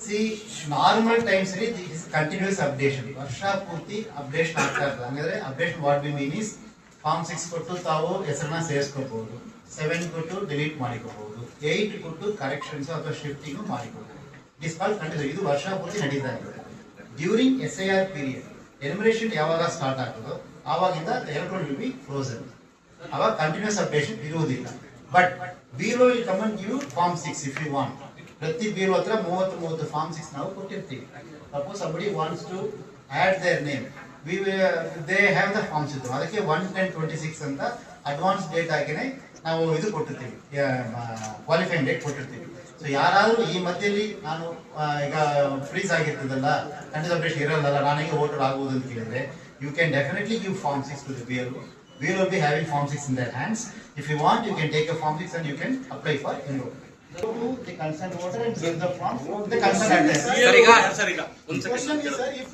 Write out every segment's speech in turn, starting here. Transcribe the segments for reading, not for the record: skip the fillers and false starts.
See, normal times this is continuous updation. Varsha purti updation ಆಗ್ತಾ ಇರ್ತದೆ. ಹಂಗಾದ್ರೆ updation what we mean is form 6 ಕೊಟ್ಟು ತಾವು ಹೆಸರನ್ನ ಸೇರಿಸ್ಕೋಬಹುದು, 7 ಕೊಟ್ಟು ಡಿಲೀಟ್ ಮಾಡಿಕೋಬಹುದು, 8 ಕೊಟ್ಟು ಕರೆಕ್ಷನ್ಸ್ ಅಥವಾ ಶಿಫ್ಟಿಂಗ್ ಮಾಡಿಕೋಬಹುದು. It is called continuous. ಇದು ವರ್ಷ ಪೂರ್ತಿ ನಡೀತಾ ಇರ್ತದೆ. ಡ್ಯೂರಿಂಗ್ SIR ಪೀರಿಯಡ್ ಎನ್ಯುಮರೇಷನ್ ಯಾವಾಗ ಸ್ಟಾರ್ಟ್ ಆಗ್ತದೋ ಆವಾಗಿಂದ ಎಲೆಕ್ಟ್ರಾನ್ ವಿಲ್ ಬಿ ಫ್ರೋಸನ್. ಅವಾಗ ಕಂಟಿನ್ಯೂಸ್ ಅಪ್ಡೇಷನ್ ಇರುವುದಿಲ್ಲ. But BO will come and give form 6 if you want. ಪ್ರತಿ ಬಿಒ ಹತ್ರ 30 ಫಾರ್ಮ್ 6 ನಾವು ಕೊಟ್ಟಿರ್ತೀವಿ. Suppose somebody wants to add their name, they have the forms ಇತ್ತು. ಅದಕ್ಕೆ 1/10/26 ಅಂತ ಅಡ್ವಾನ್ಸ್ ಡೇಟ್ ಆಗಿನೇ ನಾವು ಇದು ಕೊಟ್ಟಿರ್ತೀವಿ, ಕ್ವಾಲಿಫೈಯಿಂಗ್ ಡೇಟ್ ಕೊಟ್ಟಿರ್ತೀವಿ. ಸೊ ಯಾರಾದ್ರೂ ಈ ಮಧ್ಯದಲ್ಲಿ ನಾನು ಈಗ ಫ್ರೀಸ್ ಆಗಿರ್ತದಲ್ಲ, ಕಂಟಿನ್ಯೂಸ್ ಅಪ್ಡೇಷನ್ ಇರಲ್ಲ, ನಾನೀಗ ವೋಟರ್ ಆಗ್ಬೋದು ಅಂತ ಕೇಳಿದ್ರೆ, you can definitely give form 6 to the BLO. We will be having form 6 in their hands. If you want, you can take a form 6 and you can apply for enrollment. Go to the concerned voter and give the form. The concerned address. Sariga. One second.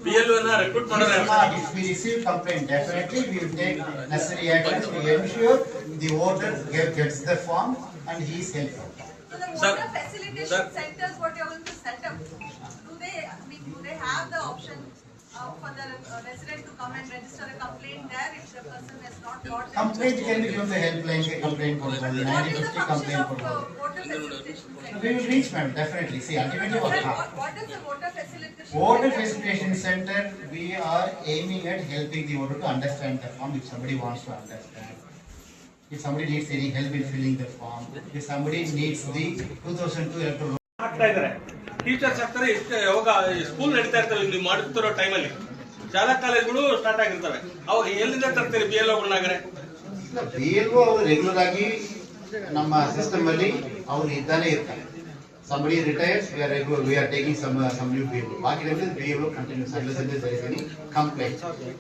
BLO na recruit madare. If we receive complaint, definitely we will take necessary actions. We ensure the voter gets the form and he is helped out. So the voter facilitation centers, what you are going to set up, do they have the option for the resident to come and register a complaint there if the person has not got the Complaint can be given the helpline complaint for What is the 9050 function complaint of for. voter facilitation We center? will reach, ma'am, definitely. See, ultimately What is the voter facilitation Voter center? facilitation center, we are aiming at helping the voter to understand the form if somebody wants to understand. If somebody needs any help in filling the form, if somebody needs the 2002 electoral. ಆಗ್ತಾ ಇದಾರೆ. Teachers ಆಗ್ತಾರೆ. ಯಾವಾಗ school ನಡೀತಾ ಇರ್ತವೆ, ನೀವು ಮಾಡುತ್ತಿರೋ ಟೈಮಲ್ಲಿ ಶಾಲಾ ಕಾಲೇಜುಗಳು ಸ್ಟಾರ್ಟ್ ಆಗಿರ್ತವೆ. ಅವಾಗ ಎಲ್ಲಿಂದ ತರ್ತೀರಿ BLOಗಳನ್ನಾಗರೆ? BLO ಅವರು ರೆಗ್ಯುಲರ್ ಆಗಿ ನಮ್ಮ ಸಿಸ್ಟಮ್ ಅಲ್ಲಿ ಅವರು ಇದ್ದಾನೆ ಇರ್ತಾರೆ. Somebody retires, we are taking some new BLO. ಬಾಕಿ BLO continues unless there is any complaint.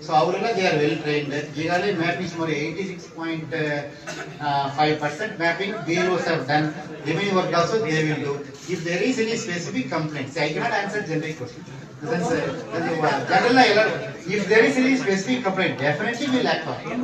So ಅವರೆಲ್ಲ they are well trained. ಈಗಾಗಲೇ ಮ್ಯಾಪಿಂಗ್ ಸುಮಾರು 86.5% mapping BLOs have done. Remaining work also they will do. If there is any specific complaint, I cannot answer generic question. If there is any specific complaint, definitely we will act on it.